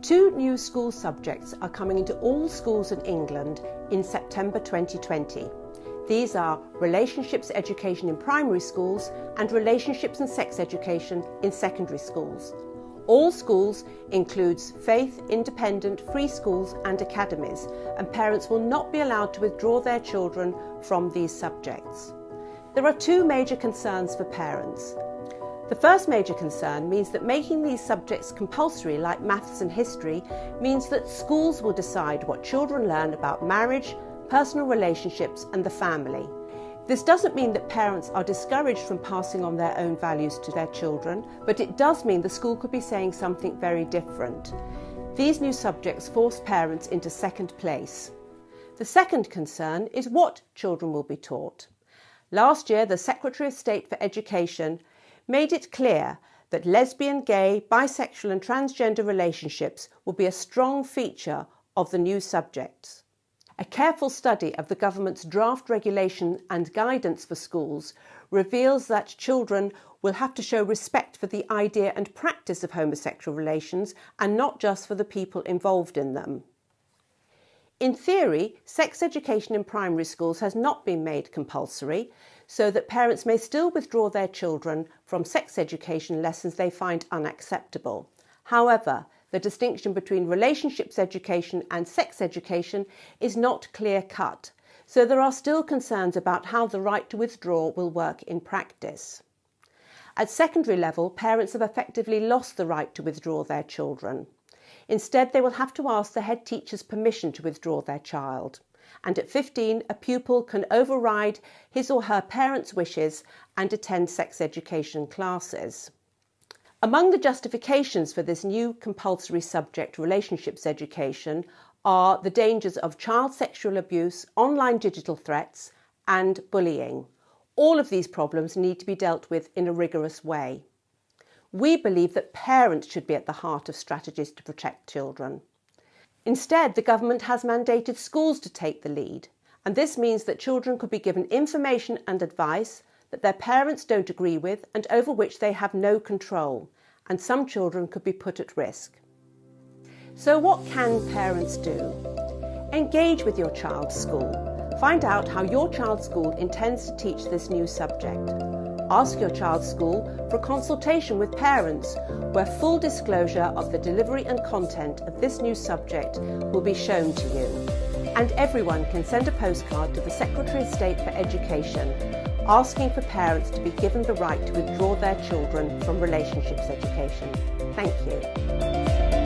Two new school subjects are coming into all schools in England in September 2020. These are relationships education in primary schools and relationships and sex education in secondary schools. All schools includes faith, independent, free schools and academies, and parents will not be allowed to withdraw their children from these subjects. There are two major concerns for parents. The first major concern means that making these subjects compulsory, like maths and history, means that schools will decide what children learn about marriage, personal relationships and the family. This doesn't mean that parents are discouraged from passing on their own values to their children, but it does mean the school could be saying something very different. These new subjects force parents into second place. The second concern is what children will be taught. Last year, the Secretary of State for Education made it clear that lesbian, gay, bisexual and transgender relationships will be a strong feature of the new subjects. A careful study of the government's draft regulation and guidance for schools reveals that children will have to show respect for the idea and practice of homosexual relations and not just for the people involved in them. In theory, sex education in primary schools has not been made compulsory, so that parents may still withdraw their children from sex education lessons they find unacceptable. However, the distinction between relationships education and sex education is not clear-cut, so there are still concerns about how the right to withdraw will work in practice. At secondary level, parents have effectively lost the right to withdraw their children. Instead, they will have to ask the head teacher's permission to withdraw their child. And at 15, a pupil can override his or her parents' wishes and attend sex education classes. Among the justifications for this new compulsory subject, relationships education, are the dangers of child sexual abuse, online digital threats, and bullying. All of these problems need to be dealt with in a rigorous way. We believe that parents should be at the heart of strategies to protect children. Instead, the government has mandated schools to take the lead, and this means that children could be given information and advice that their parents don't agree with and over which they have no control, and some children could be put at risk. So what can parents do? Engage with your child's school. Find out how your child's school intends to teach this new subject. Ask your child's school for a consultation with parents where full disclosure of the delivery and content of this new subject will be shown to you. And everyone can send a postcard to the Secretary of State for Education asking for parents to be given the right to withdraw their children from relationships education. Thank you.